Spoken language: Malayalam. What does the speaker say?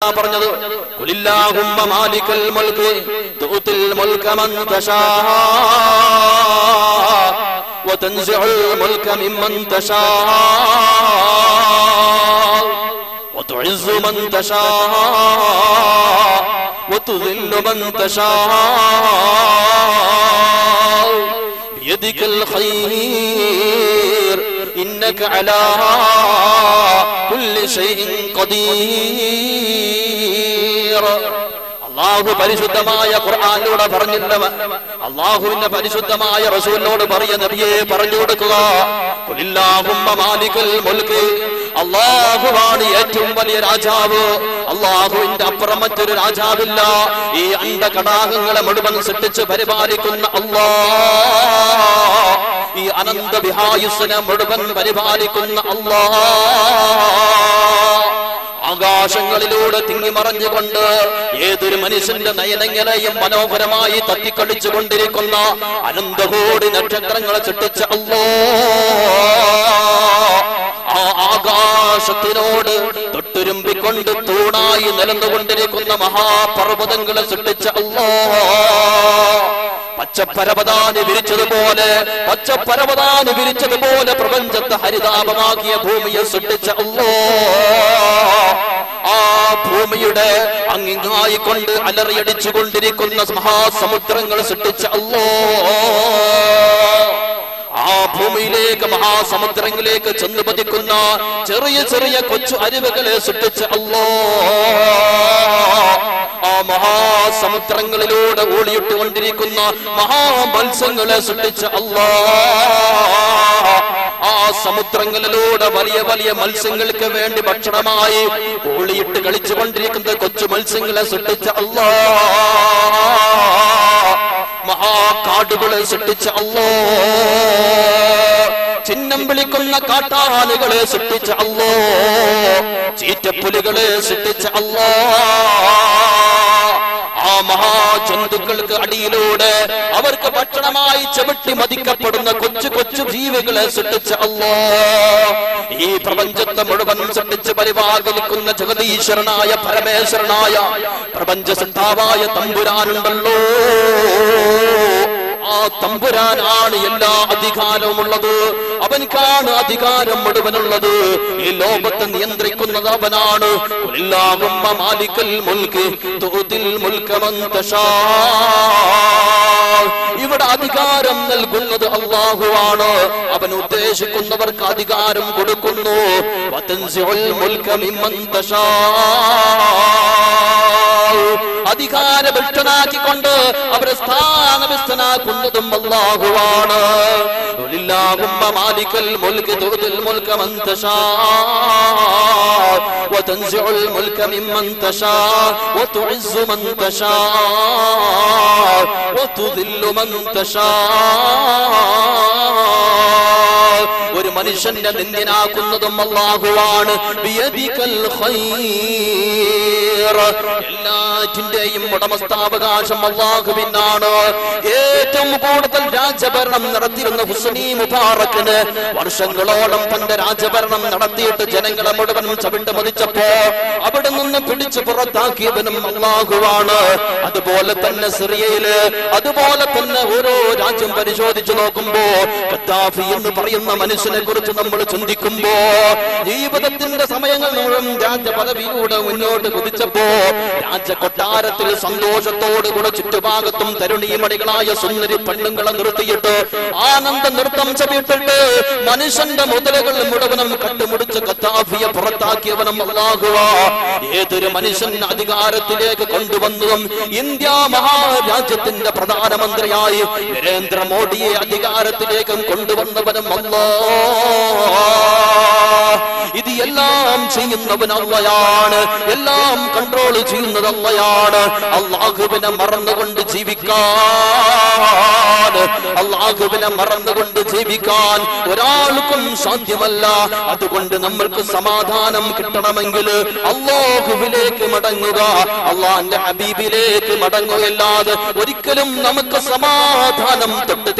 എന്താ പറഞ്ഞത്? ഖുലില്ലാഹുമ്മ മാലികൽ മുൽകി തുഅതിൽ മുൽക മൻ തശാ وتنزع الملك ممن تشاء وتعز من تشاء وتذل من تشاء بيدك الخير إنك على كل شيء قدير. അല്ലാഹു പരിശുദ്ധമായ ഖുർആനിലൂടെ പറഞ്ഞില്ല, അല്ലാഹുവിന്റെ പരിശുദ്ധമായ റസൂലിനോട് പറയ നബിയെ പറഞ്ഞു കൊടുക്കുക, ഖുലില്ലാഹുമ്മ മാലികൽ മുൽക്, അല്ലാഹുവാണ് ഏറ്റവും വലിയ രാജാവ്. അല്ലാഹുവിന്റെ അപ്പുറം മറ്റൊരു രാജാവില്ല. ഈ അണ്ഡകടാകങ്ങളെ മുഴുവൻ സൃഷ്ടിച്ച് പരിപാലിക്കുന്ന അല്ലാഹ്, ഈ അനന്ത വിഹായുസ്സിനെ മുഴുവൻ പരിപാലിക്കുന്ന അല്ലാഹ്, ആകാശങ്ങളിലൂടെ തിങ്ങിമറഞ്ഞുകൊണ്ട് ഏതൊരു മനുഷ്യന്റെ നയനങ്ങളെയും മനോഹരമായി തത്തിക്കളിച്ചു കൊണ്ടിരിക്കുന്ന അനന്തകോടി നക്ഷത്രങ്ങളെ സൃഷ്ടിച്ച അല്ലാഹ്, ആ ആകാശത്തിനോട് തൊട്ടുരുമ്പിക്കൊണ്ട് തൂണായി നിലന്നുകൊണ്ടിരിക്കുന്ന മഹാപർവ്വതങ്ങളെ സൃഷ്ടിച്ച അല്ലാഹ്, പച്ചപ്പരവതാനി വിരിച്ചതുപോലെ പ്രപഞ്ചത്തെ ഹരിതാപമാക്കിയ ഭൂമിയെ സൃഷ്ടിച്ച അല്ലാഹ്, ആ ഭൂമിയുടെ അങ്ങിങ്ങായിക്കൊണ്ട് അലറിയടിച്ചു കൊണ്ടിരിക്കുന്ന മഹാസമുദ്രങ്ങൾ സൃഷ്ടിച്ച അല്ലാഹ്, ആ ഭൂമിയിലേക്ക് മഹാസമുദ്രങ്ങളിലേക്ക് ചെന്നു പതിക്കുന്ന ചെറിയ ചെറിയ കൊച്ചു അരുവികളെ സൃഷ്ടിച്ച അല്ലാഹ്, ആ മഹാസമുദ്രങ്ങളിലൂടെ ഓടിയിട്ടുകൊണ്ടിരിക്കുന്ന മഹാമത്സ്യങ്ങളെ സൃഷ്ടിച്ച അല്ലാഹ്, ആ സമുദ്രങ്ങളിലൂടെ വലിയ വലിയ മത്സ്യങ്ങൾക്ക് വേണ്ടി ഭക്ഷണമായി ഓളിയിട്ട് കളിച്ചു കൊണ്ടിരിക്കുന്ന കൊച്ചു മത്സ്യങ്ങളെ സൃഷ്ടിച്ച അല്ലാഹ്, മഹാകാടുകളെ സൃഷ്ടിച്ച അല്ലാഹ്, ചിഹ്നം വിളിക്കുന്ന കാട്ടാനകളെ സൃഷ്ടിച്ച അല്ലാഹ്, ചീറ്റപ്പുലികളെ സൃഷ്ടിച്ച അല്ലാഹ്, ആ മഹാജന്തുക്കൾക്ക് അടിയിലൂടെ അവർക്ക് ഭക്ഷണമായി ചവിട്ടി മതിക്കപ്പെടുന്ന കൊച്ചു കൊച്ചു ജീവികളെ സൃഷ്ടിച്ച അല്ലാഹ്, ഈ പ്രപഞ്ചത്തെ മുഴുവൻ സൃഷ്ടിച്ച് പരിപാലിക്കുന്ന ജഗതീശ്വരനായ പരമേശ്വരനായ പ്രപഞ്ച സൃഷ്ടാവായ തമ്പുരാനുണ്ടല്ലോ, ആ തമ്പുരാനാണ് എല്ലാ അധികാരവുമുള്ളത്. അവൻക്കാണ് അധികാരം മുഴുവനുള്ളത്. ഈ ലോകത്തെ നിയന്ത്രിക്കുന്നത് അവനാണ്. ഖുലില്ലാഹുമ്മ മാലികൽ മുൽകി തുഅതിൽ മുൽക മൻ തശാ, ഇവിടെ അധികാരം നൽകുന്നത് അല്ലാഹുവാണ്. അവൻ ഉദ്ദേശിക്കുന്നവർക്ക് അധികാരം കൊടുക്കുന്നു. വതൻസിഉൽ മുൽക മിമ്മൻ തശാ, അധികാരഭ്രഷ്ടനാക്കിക്കൊണ്ട് അവരെ സ്ഥാനഭ്രഷ്ടനാക്കുന്നതും അല്ലാഹുവാണ്. ഖുലില്ലാഹുമ്മ മാലികൽ മുൽകി തുഅതിൽ മുൽക മൻ തശാ വതൻസിഉൽ മുൽക മിമ്മൻ തശാ വതുഇസ്സു മൻ തശാ വതുദില്ലു മൻ തശാ. ഒരു മനുഷ്യന്റെ നിന്ദനാക്കുന്നതും അല്ലാഹുവാണ്. ബിയദികൽ ഖൈർ, എല്ലാറ്റിന്റെയും ഉടമസ്ഥാവകാശം അല്ലാഹുവിനാണ്. ഏറ്റവും കൂടുതൽ രാജഭരണം നടത്തിയിരുന്ന ഹുസ്നി മുബാറക്കിന് വർഷങ്ങളോളം തന്റെ രാജഭരണം നടത്തിയിട്ട് ജനങ്ങളെ മുഴുവൻ ചവിട്ട് മതിച്ചപ്പോ അവിടെ നിന്ന് പിടിച്ചു പുറത്താക്കിയവനും അല്ലാഹുവാണ്. അതുപോലെ തന്നെ സിറിയയില്, അതുപോലെ തന്നെ ഓരോ രാജ്യം പരിശോധിച്ചു നോക്കുമ്പോ ഖദ്ദാഫി എന്ന് പറയുന്ന മനുഷ്യനെ കുറിച്ച് നമ്മൾ ചിന്തിക്കുമ്പോ ജീവിതത്തിന്റെ സമയങ്ങൾ മുഴുവൻ രാജപദവിയിലൂടെ മുന്നോട്ട് കുതിച്ചപ്പോ രാജകൊട്ടാരത്തിൽ സന്തോഷത്തോടുകൂടെ ചുറ്റുഭാഗത്തും തരുണീമണികളായ സുന്ദരി പെണ്ണുങ്ങളെ നിർത്തിയിട്ട് ആനന്ദ നൃത്തം ചവിട്ടിട്ട് മനുഷ്യന്റെ മുതലുകൾ മുഴുവനും കട്ടുമുടിച്ച് ഖദ്ദാഫിയെ പുറത്താക്കിയവനും അല്ലാഹുവാ. ഏതൊരു മനുഷ്യൻ അധികാരത്തിലേക്ക് കൊണ്ടുവന്നതും ഇന്ത്യ മഹാരാജ്യത്തിന്റെ പ്രധാനമന്ത്രിയായി നരേന്ദ്രമോദിയെ അധികാരത്തിലേക്കും കൊണ്ടുവന്നവനും അല്ലാഹ്. ഇത് എല്ലാം ചെയ്യുന്നവൻ അല്ലാഹയാണ്, എല്ലാം കൺട്രോൾ ചെയ്യുന്നത് അല്ലാഹയാണ്. അല്ലാഹുവിനെ മറന്നുകൊണ്ട് ജീവിക്കാൻ, അല്ലാഹുവിനെ മറന്നുകൊണ്ട് ജീവിക്കാൻ ഒരാൾക്കും സാധ്യമല്ല. അതുകൊണ്ട് നമ്മൾക്ക് സമാധാനം കിട്ടണമെങ്കിൽ അല്ലാഹുവിലേക്ക് മടങ്ങുക, അല്ലാഹുവിന്റെ ഹബീബിലേക്ക് മടങ്ങുകയല്ലാതെ ഒരിക്കലും നമുക്ക് സമാധാനം തൊട്ട്